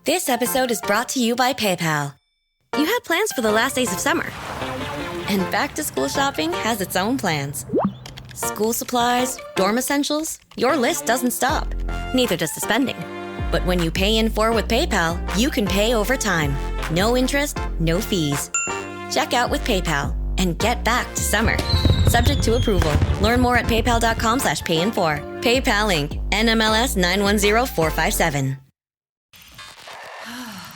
This episode is brought to you by PayPal. You had plans for the last days of summer. And back-to-school shopping has its own plans. School supplies, dorm essentials, your list doesn't stop. Neither does the spending. But when you pay in full with PayPal, you can pay over time. No interest, no fees. Check out with PayPal and get back to summer. Subject to approval. Learn more at paypal.com/payinfor. PayPal Inc. NMLS 910457.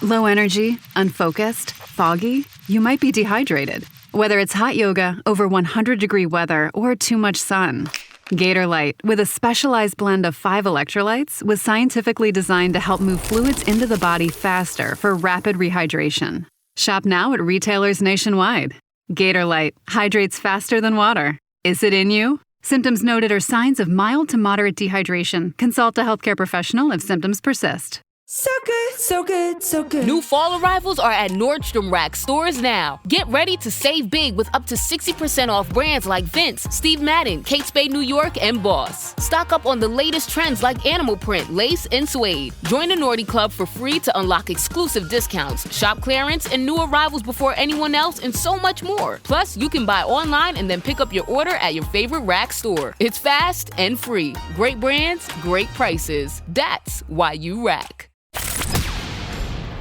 Low energy, unfocused, foggy? You might be dehydrated. Whether it's hot yoga, over 100-degree weather, or too much sun. Gator Light, with a specialized blend of 5 electrolytes, was scientifically designed to help move fluids into the body faster for rapid rehydration. Shop now at retailers nationwide. Gator Light hydrates faster than water. Is it in you? Symptoms noted are signs of mild to moderate dehydration. Consult a healthcare professional if symptoms persist. So good, so good, so good. New fall arrivals are at Nordstrom Rack stores now. Get ready to save big with up to 60% off brands like Vince, Steve Madden, Kate Spade New York, and Boss. Stock up on the latest trends like animal print, lace, and suede. Join the Nordy Club for free to unlock exclusive discounts, shop clearance, and new arrivals before anyone else, and so much more. Plus, you can buy online and then pick up your order at your favorite Rack store. It's fast and free. Great brands, great prices. That's why you Rack.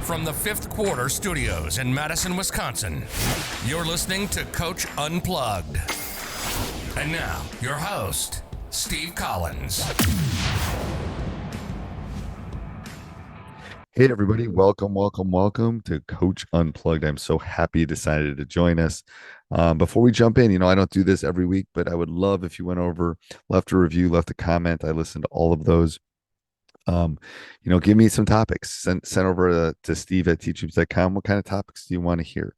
From the Fifth Quarter Studios in Madison, Wisconsin, you're listening to Coach Unplugged. And now, your host, Steve Collins. Hey, everybody. Welcome to Coach Unplugged. I'm so happy you decided to join us. Before we jump in, I don't do this every week, but I would love if you went over, left a review, left a comment. I listen to all of those. Give me some topics. Send over to Steve at teachhoops.com. What kind of topics do you want to hear?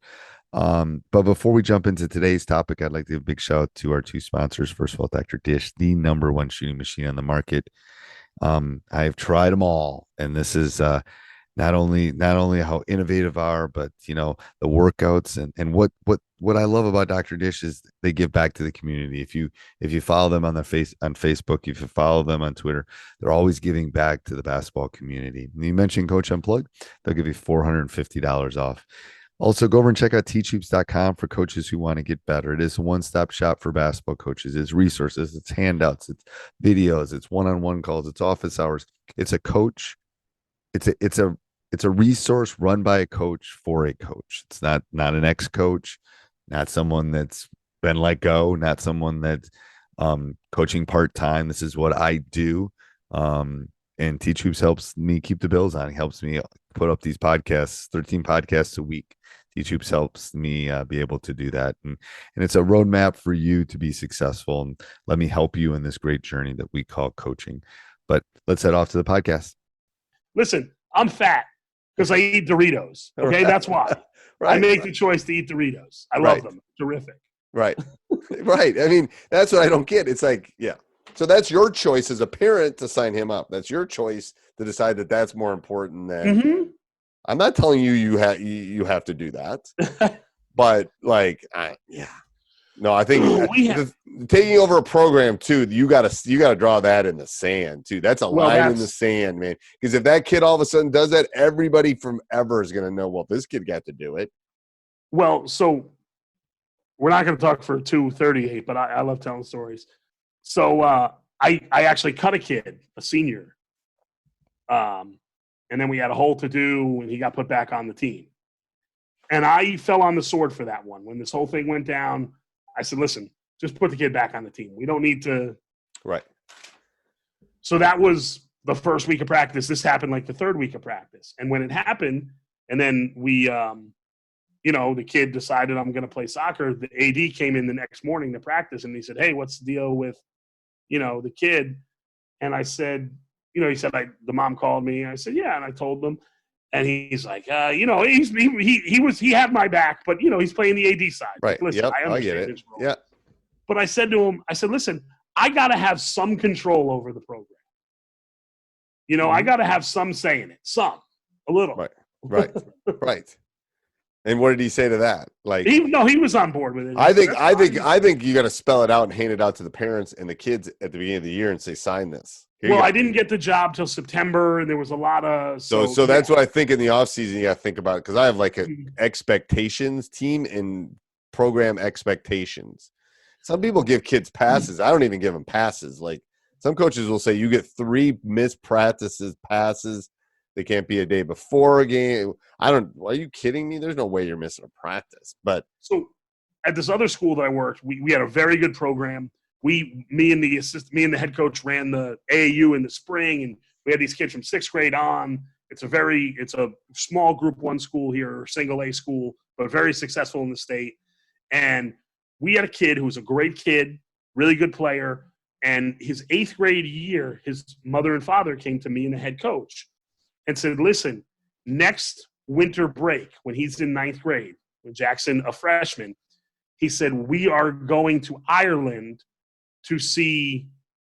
But before we jump into today's topic, I'd like to give a big shout out to our 2 sponsors. First of all, Dr. Dish, the #1 shooting machine on the market. I've tried them all, and this is not only how innovative are, but the workouts and what I love about Dr. Dish is they give back to the community. If you follow them on Facebook, if you follow them on Twitter, they're always giving back to the basketball community. And you mentioned Coach Unplugged, they'll give you $450 off. Also, go over and check out teachhoops.com for coaches who want to get better. It is a one-stop shop for basketball coaches. It's resources, it's handouts, it's videos, it's one-on-one calls, it's office hours. It's a coach. It's a resource run by a coach for a coach. It's not an ex-coach, not someone that's been let go, not someone that's coaching part-time. This is what I do. And Teach Hoops helps me keep the bills on. It helps me put up these podcasts, 13 podcasts a week. Teach Hoops helps me be able to do that. And it's a roadmap for you to be successful. And let me help you in this great journey that we call coaching. But let's head off to the podcast. Listen, I'm fat because I eat Doritos. Okay, Right. That's why. Right. I make the choice to eat Doritos. I love them. Terrific. Right. Right. I mean, that's what I don't get. It's like, yeah. So that's your choice as a parent to sign him up. That's your choice to decide that that's more important than. Mm-hmm. I'm not telling you you have to do that, but like, yeah. No, I think taking over a program too, you gotta draw that in the sand too. That's a line in the sand, man. Because if that kid all of a sudden does that, everybody from ever is gonna know. Well, this kid got to do it. Well, so we're not going to talk for 2:38, but I love telling stories. So I actually cut a kid, a senior, and then we had a whole to do, and he got put back on the team. And I fell on the sword for that one when this whole thing went down. I said, listen, just put the kid back on the team. We don't need to. Right. So that was the first week of practice. This happened like the 3rd week of practice. And when it happened, and then we, the kid decided I'm going to play soccer. The AD came in the next morning to practice, and he said, hey, what's the deal with, the kid? And I said, he said, the mom called me. And I said, yeah. And I told them. And he's like, he had my back, but he's playing the AD side. Right. Listen, Yep. I understand I get it. his role. Yeah. But I said to him, listen, I got to have some control over the program. I got to have some say in it, a little. Right. Right. And what did he say to that? Like, he was on board with it. I think you got to spell it out and hand it out to the parents and the kids at the beginning of the year and say, sign this. Well, I didn't get the job till September, and there was a lot of so that's what I think in the off season you got to think about, because I have like an expectations team and program expectations. Some people give kids passes. I don't even give them passes. Like some coaches will say you get 3 missed practices, passes. They can't be a day before a game. Are you kidding me? There's no way you're missing a practice. But so at this other school that I worked, we had a very good program. Me and the head coach ran the AAU in the spring, and we had these kids from 6th grade on. It's a small Group 1 school here, single A school, but very successful in the state. And we had a kid who was a great kid, really good player. And his 8th grade year, his mother and father came to me and the head coach and said, listen, next winter break, when he's in 9th grade, when Jackson, a freshman, he said, we are going to Ireland to see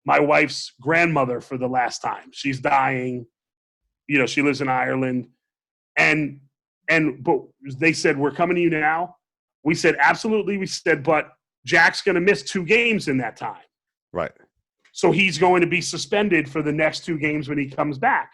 my wife's grandmother for the last time. She's dying. You know, she lives in Ireland. But they said, we're coming to you now. We said, absolutely. We said, but Jack's going to miss 2 games in that time. Right. So he's going to be suspended for the next 2 games when he comes back.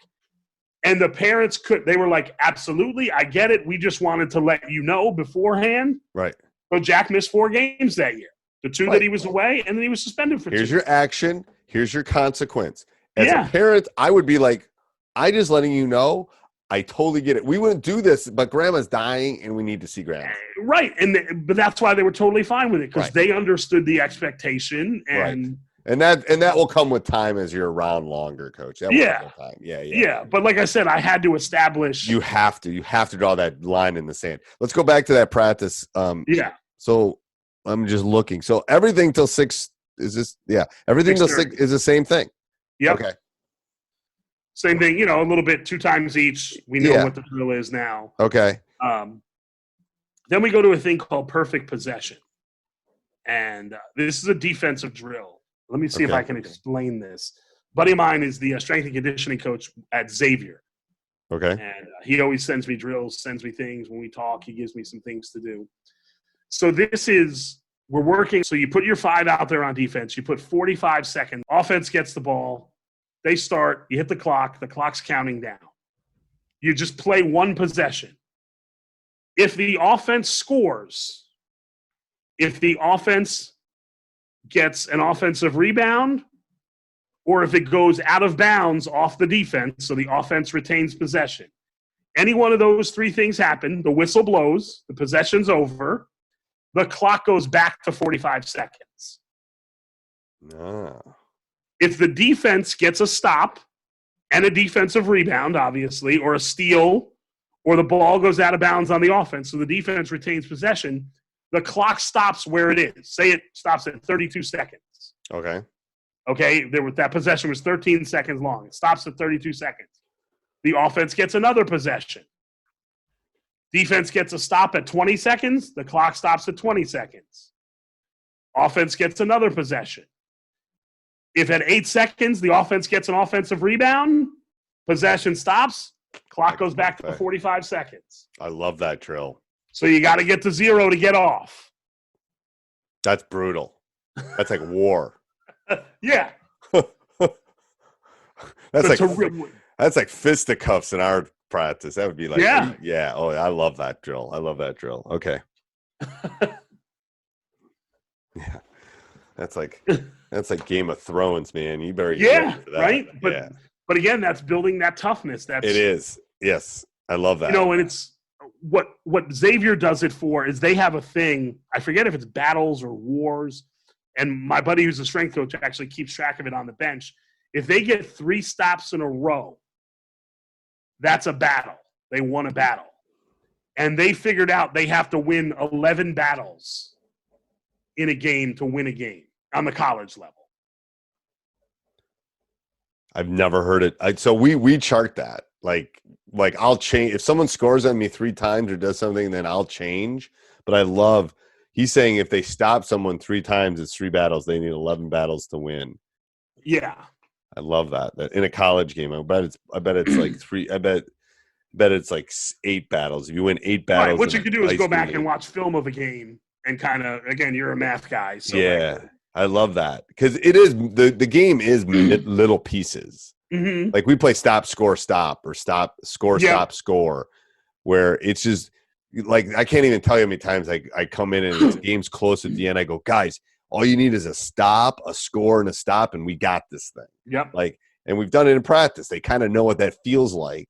And the parents they were like, absolutely, I get it. We just wanted to let you know beforehand. Right. So Jack missed 4 games that year. The 2 that he was away, and then he was suspended for 2. Here's your action. Here's your consequence. As a parent, I would be like, I just letting you know, I totally get it. We wouldn't do this, but grandma's dying, and we need to see grandma. Right. But that's why they were totally fine with it, because they understood the expectation. And And that will come with time as you're around longer, Coach. That will come with time. Yeah. But like I said, I had to establish. You have to draw that line in the sand. Let's go back to that practice. So I'm just looking. So everything till 6 is this? Yeah. Everything till 6 is the same thing. Yep. Okay. Same thing, a little bit, 2 times each. We know what the drill is now. Okay. Then we go to a thing called perfect possession. And this is a defensive drill. Let me see if I can explain this. Buddy of mine is the strength and conditioning coach at Xavier. Okay. And he always sends me drills, sends me things. When we talk, he gives me some things to do. So we're working. So you put your 5 out there on defense. You put 45 seconds. Offense gets the ball. They start. You hit the clock. The clock's counting down. You just play 1 possession. If the offense scores, if the offense gets an offensive rebound, or if it goes out of bounds off the defense, so the offense retains possession. Any one of those 3 things happen, the whistle blows, the possession's over, the clock goes back to 45 seconds. No. If the defense gets a stop and a defensive rebound, obviously, or a steal, or the ball goes out of bounds on the offense, so the defense retains possession, the clock stops where it is. Say it stops at 32 seconds. Okay. Okay, that possession was 13 seconds long. It stops at 32 seconds. The offense gets another possession. Defense gets a stop at 20 seconds. The clock stops at 20 seconds. Offense gets another possession. If at 8 seconds the offense gets an offensive rebound, possession stops, clock goes back to 45 seconds. I love that drill. So you got to get to 0 to get off. That's brutal. That's like war. Yeah. That's like fisticuffs in our practice. That would be like, yeah. Oh, I love that drill. Okay. Yeah. That's like Game of Thrones, man. You better get ready for that. Right. But again, that's building that toughness. It is. Yes. I love that. And it's what Xavier does it for is they have a thing. I forget if it's battles or wars. And my buddy who's a strength coach actually keeps track of it on the bench. If they get 3 stops in a row, that's a battle. They won a battle. And they figured out they have to win 11 battles in a game to win a game on the college level. I've never heard it. So we chart that. Like I'll change. If someone scores on me 3 times or does something, then I'll change. But I love – he's saying if they stop someone 3 times, it's 3 battles. They need 11 battles to win. Yeah. I love that in a college game. I bet it's like 3. I bet it's like 8 battles. If you win 8 battles, right. What you can do is go back and watch film of a game and kind of, again, you're a math guy. So I love that because it is the game is little pieces. Mm-hmm. Like we play stop, score, stop, or stop, score, stop, score, where it's just like I can't even tell you how many times I come in and the game's close at the end. I go, guys, all you need is a stop, a score, and a stop, and we got this thing. Yep. Like, and we've done it in practice. They kind of know what that feels like.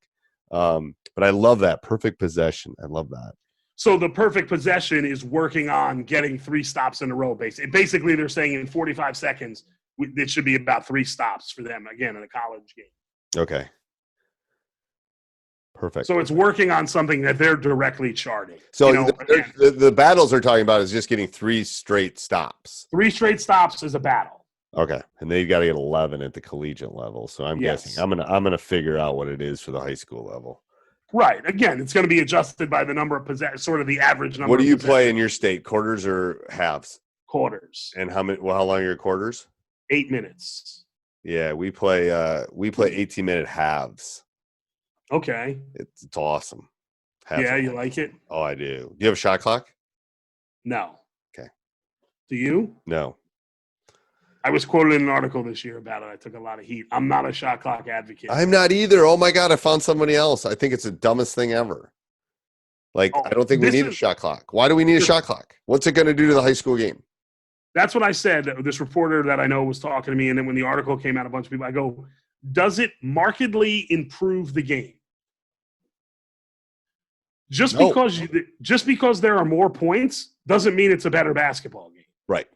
But I love that perfect possession. I love that. So the perfect possession is working on getting 3 stops in a row. Basically, they're saying in 45 seconds, it should be about 3 stops for them, again, in a college game. Okay. Perfect. So it's working on something that they're directly charting. So the battles they're talking about is just getting 3 straight stops. 3 straight stops is a battle. Okay. And they've got to get 11 at the collegiate level. So I'm guessing I'm gonna figure out what it is for the high school level. Right. Again, it's going to be adjusted by the number of sort of the average number. What do you play in your state? Quarters or halves? Quarters. And how long are your quarters? 8 minutes. Yeah, we play 18-minute halves. Okay. It's awesome. You like it? Oh, I do. Do you have a shot clock? No. Okay. Do you? No. I was quoted in an article this year about it. I took a lot of heat. I'm not a shot clock advocate. I'm not either. Oh my God, I found somebody else. I think it's the dumbest thing ever. I don't think we need a shot clock. Why do we need a shot clock? What's it going to do to the high school game? That's what I said. This reporter that I know was talking to me, and then when the article came out, a bunch of people, I go, does it markedly improve the game? Just because there are more points doesn't mean it's a better basketball game. Right.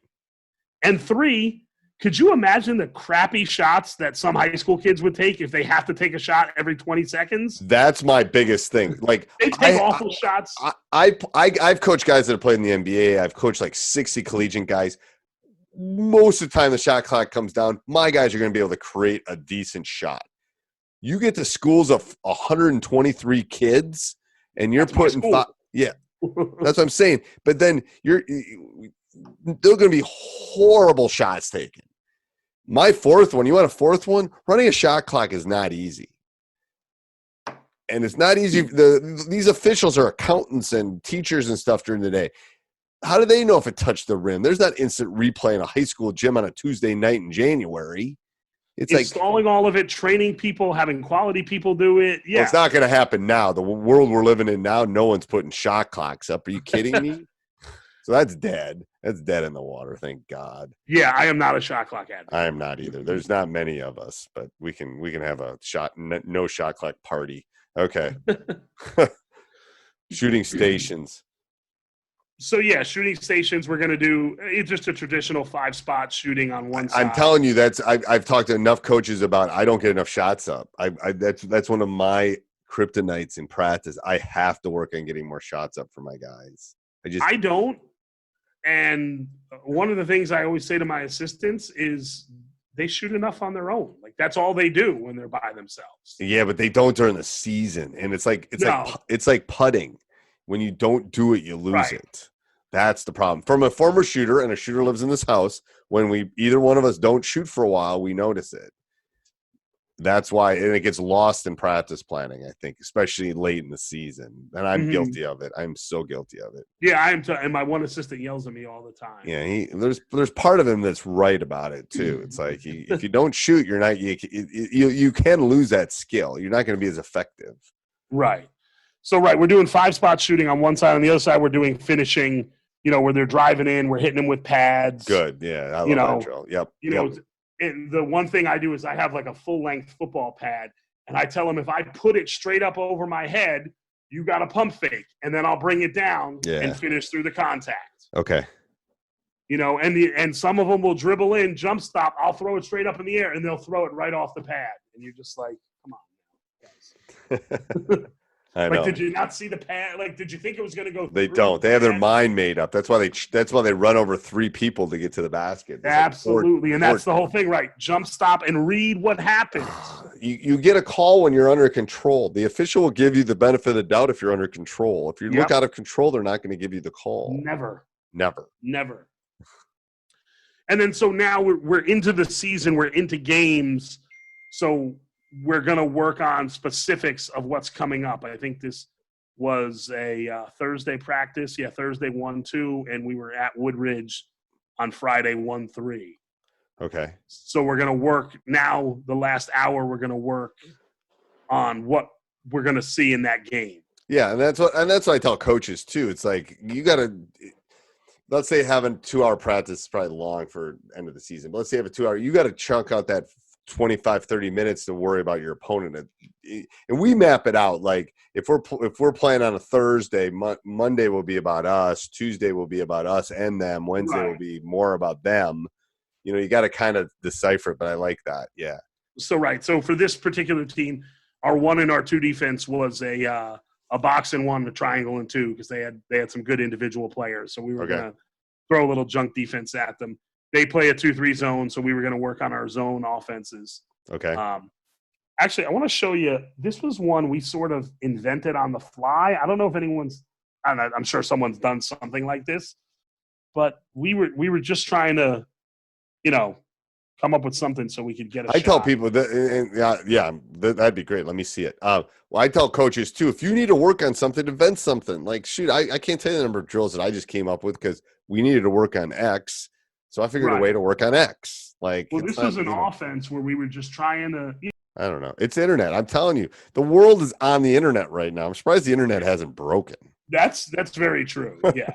And 3, could you imagine the crappy shots that some high school kids would take if they have to take a shot every 20 seconds? That's my biggest thing. Like they take awful shots. I've coached guys that have played in the NBA. I've coached like 60 collegiate guys. Most of the time the shot clock comes down, my guys are going to be able to create a decent shot. You get to schools of 123 kids and you're putting that's what I'm saying. But then they're going to be horrible shots taken. My 4th one, you want a 4th one? Running a shot clock is not easy. And it's not easy. These officials are accountants and teachers and stuff during the day. How do they know if it touched the rim? There's not instant replay in a high school gym on a Tuesday night in January. It's installing all of it, training people, having quality people do it. Yeah. Well, it's not going to happen now. The world we're living in now, no one's putting shot clocks up. Are you kidding me? So that's dead. That's dead in the water. Thank God. Yeah, I am not a shot clock advocate. I am not either. There's not many of us, but we can have a no shot clock party. Okay. Shooting stations. So yeah, shooting stations. We're going to do just a traditional 5-spot shooting on one side. I'm telling you, I've talked to enough coaches about. I don't get enough shots up. That's one of my kryptonites in practice. I have to work on getting more shots up for my guys. I don't. And one of the things I always say to my assistants is they shoot enough on their own. Like that's all they do when they're by themselves. Yeah, but they don't during the season. And it's like putting. When you don't do it, you lose it. That's the problem. From a former shooter, and a shooter lives in this house, when either one of us don't shoot for a while, we notice it. That's why, and it gets lost in practice planning, I think, especially late in the season. And I'm guilty of it. I'm so guilty of it. Yeah, I am too. And my one assistant yells at me all the time. Yeah, there's part of him that's right about it too. It's like if you don't shoot, you're not you can lose that skill. You're not going to be as effective. Right. So we're doing 5-spot shooting on one side. On the other side, we're doing finishing. Where they're driving in, we're hitting them with pads. Good. Yeah, I love that drill. Yep. And the one thing I do is I have like a full-length football pad, and I tell them if I put it straight up over my head, you got a pump fake, and then I'll bring it down and finish through the contact. Okay. And some of them will dribble in, jump stop. I'll throw it straight up in the air, and they'll throw it right off the pad, and you're just like, come on, guys. I know. Did you not see the pad? Did you think it was going to go? They don't. They have their mind made up. That's why they run over 3 people to get to the basket. Absolutely, and that's the whole thing, right? Jump stop and read what happens. You get a call when you're under control. The official will give you the benefit of the doubt if you're under control. If you look out of control, they're not going to give you the call. Never. And then so now we're into the season. We're into games. So we're going to work on specifics of what's coming up. I think this was a Thursday practice. Yeah, Thursday 1-2, and we were at Woodridge on Friday 1-3. Okay. So we're going to work now. The last hour, we're going to work on what we're going to see in that game. Yeah, and that's what I tell coaches too. It's like you got to, let's say having 2-hour practice is probably long for end of the season, but let's say you have a 2-hour, you got to chunk out that 25, 30 minutes to worry about your opponent. And we map it out. Like if we're playing on a Thursday, Monday will be about us, Tuesday will be about us and them, Wednesday will be more about them. You know, you got to kind of decipher it, but I like that. Yeah. So for this particular team, our 1 and our 2 defense was a box and 1, a triangle and 2, because they had some good individual players. So we were going to throw a little junk defense at them. They play a 2-3 zone, so we were going to work on our zone offenses. Okay. Actually, I want to show you. This was one we sort of invented on the fly. I don't know if anyone's. I'm sure someone's done something like this, but we were just trying to, come up with something so we could get a shot. Tell people that, that'd be great. Let me see it. Well, I tell coaches too, if you need to work on something, invent something. Like, shoot, I can't tell you the number of drills that I just came up with because we needed to work on X. So I figured a way to work on X. Like, well, this was an offense where we were just trying to. I don't know. It's internet. I'm telling you, the world is on the internet right now. I'm surprised the internet hasn't broken. That's very true. Yeah.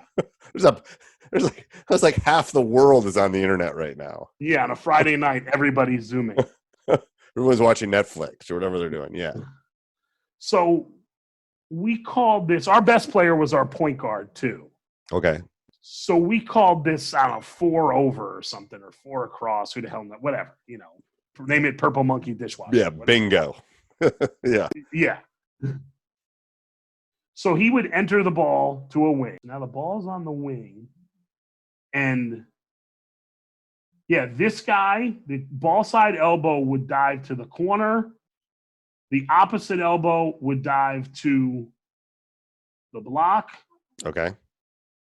There's like half the world is on the internet right now. Yeah, on a Friday night, everybody's Zooming. Everyone's watching Netflix or whatever they're doing. Yeah. So we called this. Our best player was our point guard too. Okay. So we called this, I don't know, 4 over or something, or 4 across. Who the hell knows? Whatever, name it Purple Monkey Dishwasher. Yeah, bingo. Yeah. Yeah. So he would enter the ball to a wing. Now the ball's on the wing. And, this guy, the ball side elbow would dive to the corner. The opposite elbow would dive to the block. Okay.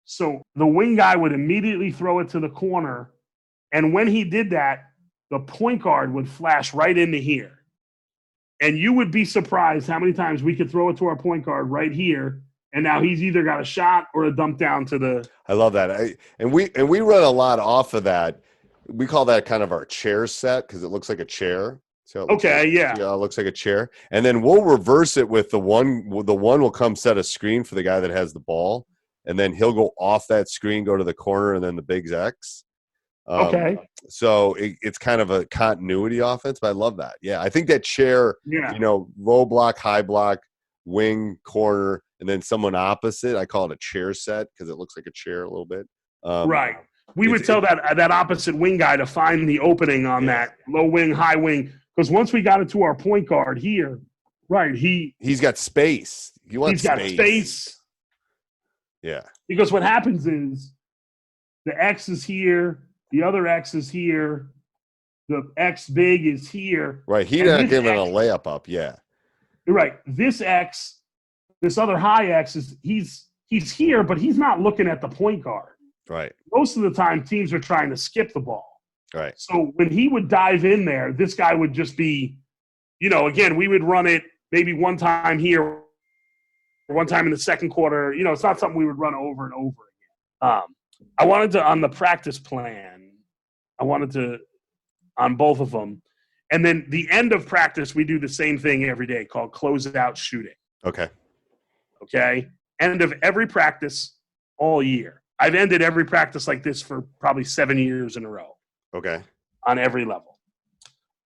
So the wing guy would immediately throw it to the corner. And when he did that, the point guard would flash right into here. And you would be surprised how many times we could throw it to our point guard right here. And now he's either got a shot or a dump down to the. I love that. And we run a lot off of that. We call that kind of our chair set because it looks like a chair. So it looks like a chair. And then we'll reverse it with the one. The one will come set a screen for the guy that has the ball. And then he'll go off that screen, go to the corner, and then the big X. So it's kind of a continuity offense, but I love that. Yeah, I think that chair, low block, high block, wing, corner, and then someone opposite. I call it a chair set because it looks like a chair a little bit. Right. We would tell that opposite wing guy to find the opening on that low wing, high wing, because once we got it to our point guard here, right, he's got space. He's got space. Yeah. Because what happens is the X is here, the other X is here, the X big is here. Right. He's not giving a layup up. Yeah. Right. This X, this other high X he's here, but he's not looking at the point guard. Right. Most of the time, teams are trying to skip the ball. Right. So when he would dive in there, this guy would just be, again, we would run it maybe one time here, or one time in the second quarter. It's not something we would run over and over again. I wanted to, on the practice plan, on both of them. And then the end of practice, we do the same thing every day called closeout shooting. Okay. End of every practice all year. I've ended every practice like this for probably 7 years in a row. Okay. On every level.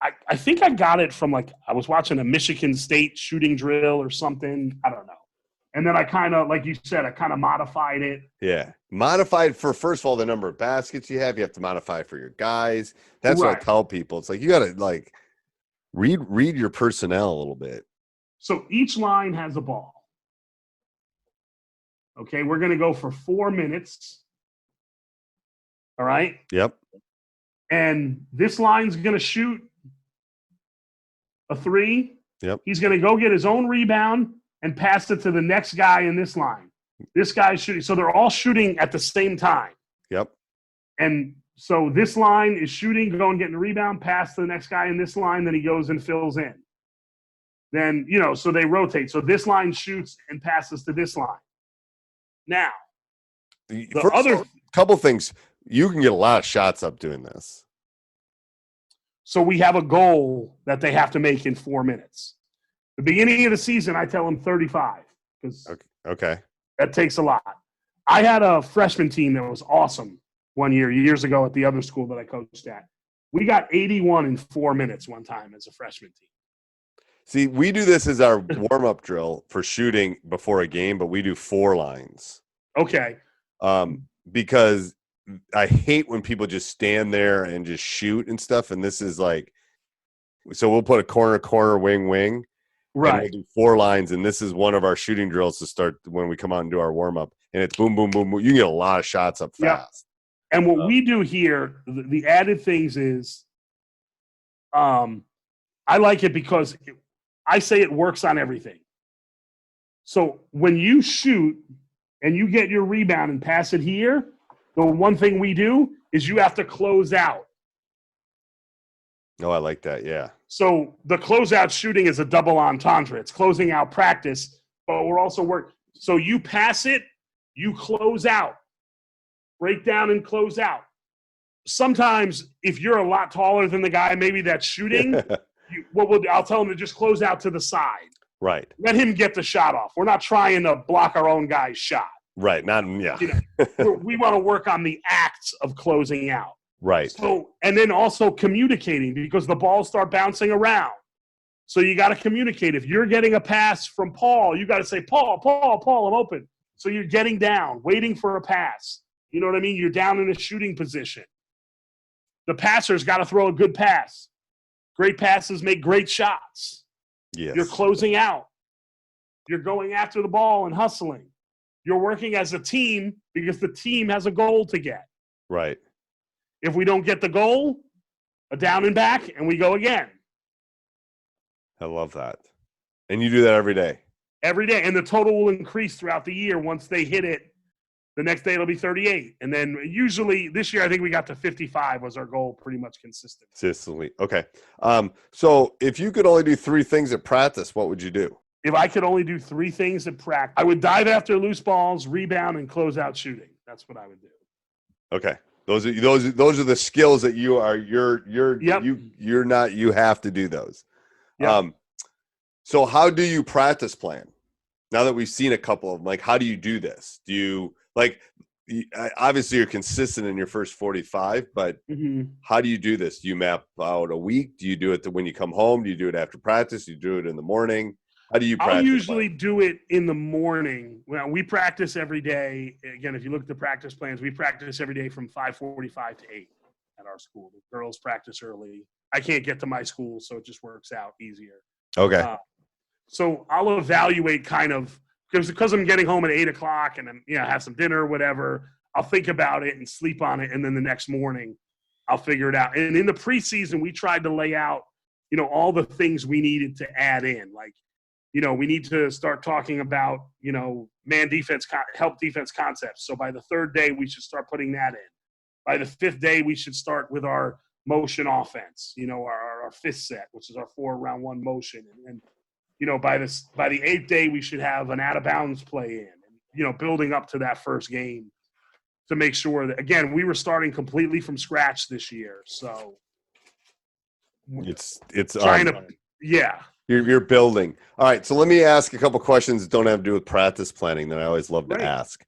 I think I got it from I was watching a Michigan State shooting drill or something. I don't know. And then I kind of, like you said, modified it. Yeah. Modified for, first of all, the number of baskets you have. You have to modify for your guys. That's what I tell people. It's like you got to, read your personnel a little bit. So each line has a ball. Okay, we're going to go for 4 minutes. All right? Yep. And this line's going to shoot a 3. Yep. He's going to go get his own rebound and pass it to the next guy in this line. This guy's shooting. So they're all shooting at the same time. Yep. And so this line is shooting, going, getting a rebound, pass to the next guy in this line, then he goes and fills in. Then, so they rotate. So this line shoots and passes to this line. Now, couple things. you can get a lot of shots up doing this. So we have a goal that they have to make in 4 minutes. The beginning of the season, I tell them 35 because Okay. that takes a lot. I had a freshman team that was awesome one years ago at the other school that I coached at. We got 81 in 4 minutes one time as a freshman team. See, we do this as our warm-up drill for shooting before a game, but we do 4 lines. Okay. Because I hate when people just stand there and just shoot and stuff. And this is like, so we'll put a corner, wing. Right. We'll do 4 lines. And this is one of our shooting drills to start when we come out and do our warm up. And it's boom, boom, boom, boom. You can get a lot of shots up fast. Yeah. And what we do here, the added things is, I like it because I say it works on everything. So when you shoot and you get your rebound and pass it here, the one thing we do is you have to close out. Oh, I like that. Yeah. So the closeout shooting is a double entendre. It's closing out practice, but we're also working. So you pass it, you close out, break down and close out. Sometimes if you're a lot taller than the guy, maybe that's shooting, I'll tell him to just close out to the side. Right. Let him get the shot off. We're not trying to block our own guy's shot. Right. Not, yeah. We want to work on the acts of closing out. Right. So, and then also communicating because the balls start bouncing around. So you got to communicate. If you're getting a pass from Paul, you got to say, Paul, I'm open. So you're getting down, waiting for a pass. You know what I mean? You're down in a shooting position. The passer's got to throw a good pass. Great passes make great shots. Yes. You're closing out. You're going after the ball and hustling. You're working as a team because the team has a goal to get. Right. If we don't get the goal, a down and back, and we go again. I love that. And you do that every day? Every day. And the total will increase throughout the year. Once they hit it, the next day it'll be 38. And then usually this year, I think we got to 55 was our goal, pretty much consistent. Consistently. Okay. So if you could only do 3 things at practice, what would you do? If I could only do 3 things at practice, I would dive after loose balls, rebound, and close out shooting. That's what I would do. Okay. Those are the skills that you have to do those. Yep. So how do you practice plan? Now that we've seen a couple of them, like, how do you do this? Do you obviously you're consistent in your first 45, but how do you do this? Do you map out a week? Do you do it when you come home? Do you do it after practice? Do you do it in the morning? How do you practice? I'll usually do it in the morning. Well, we practice every day. Again, if you look at the practice plans, we practice every day from 5:45 to 8 at our school. The girls practice early. I can't get to my school, so it just works out easier. Okay. So I'll evaluate kind of because I'm getting home at 8 o'clock and then have some dinner or whatever. I'll think about it and sleep on it, and then the next morning I'll figure it out. And in the preseason, we tried to lay out all the things we needed to add in, like. We need to start talking about, man defense, help defense concepts. So by the 3rd day, we should start putting that in. By the 5th day, we should start with our motion offense, our 5th set, which is our 4-round-1 motion. And by the 8th day, we should have an out-of-bounds play in, and, building up to that first game to make sure that, again, we were starting completely from scratch this year. So it's trying to, yeah. You're building. All right, so let me ask a couple questions that don't have to do with practice planning that I always love to ask.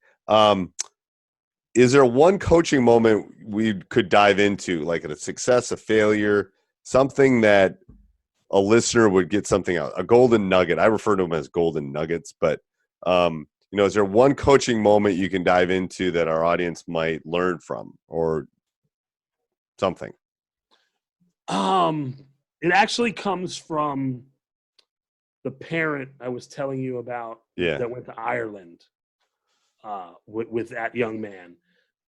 Is there one coaching moment we could dive into, like a success, a failure, something that a listener would get something out, a golden nugget? I refer to them as golden nuggets, but is there one coaching moment you can dive into that our audience might learn from, or something? It actually comes from the parent I was telling you about that went to Ireland with that young man.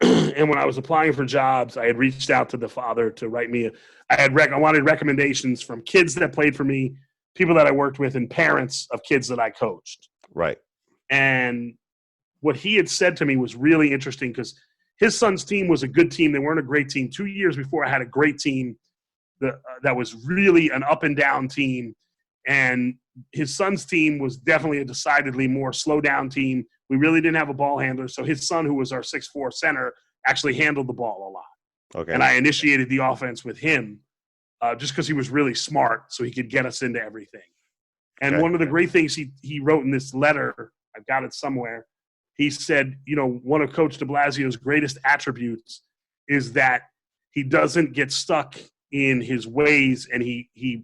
And when I was applying for jobs, I had reached out to the father to write me. I wanted recommendations from kids that played for me, people that I worked with, and parents of kids that I coached. Right. And what he had said to me was really interesting because his son's team was a good team. They weren't a great team. 2 years before, I had a great team that was really an up and down team. And his son's team was definitely a decidedly more slow down team. We really didn't have a ball handler. So his son, who was our 6'4" center, actually handled the ball a lot. Okay. And I initiated the offense with him just because he was really smart, so he could get us into everything. And one of the great things he wrote in this letter, I've got it somewhere, he said, one of Coach de Blasio's greatest attributes is that he doesn't get stuck in his ways, and he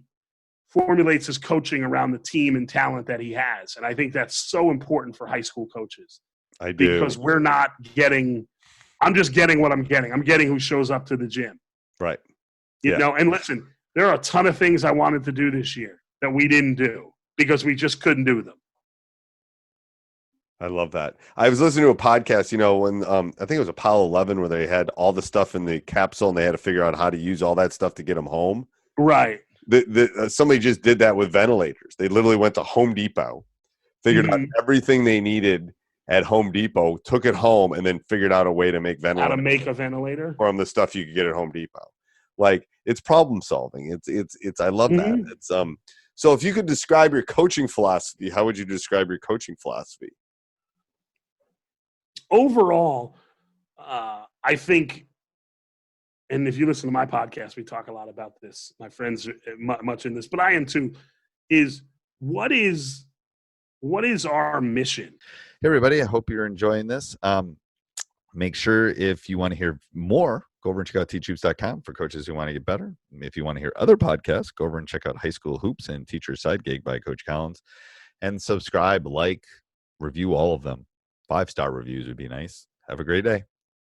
formulates his coaching around the team and talent that he has. And I think that's so important for high school coaches. I do. Because we're not getting – I'm just getting what I'm getting. I'm getting who shows up to the gym. Right. You know, and listen, there are a ton of things I wanted to do this year that we didn't do because we just couldn't do them. I love that. I was listening to a podcast, when I think it was Apollo 11 where they had all the stuff in the capsule and they had to figure out how to use all that stuff to get them home. Right. Somebody just did that with ventilators. They literally went to Home Depot, figured out everything they needed at Home Depot, took it home, and then figured out a way to make ventilators. How to make a ventilator? From the stuff you could get at Home Depot. Like, it's problem solving. It's I love that. It's so if you could describe your coaching philosophy, how would you describe your coaching philosophy? Overall, I think, and if you listen to my podcast, we talk a lot about this. My friends are much in this, but I am too, is what is our mission? Hey, everybody. I hope you're enjoying this. Make sure if you want to hear more, go over and check out teachhoops.com for coaches who want to get better. If you want to hear other podcasts, go over and check out High School Hoops and Teacher Side Gig by Coach Collins. And subscribe, like, review all of them. 5-star reviews would be nice. Have a great day.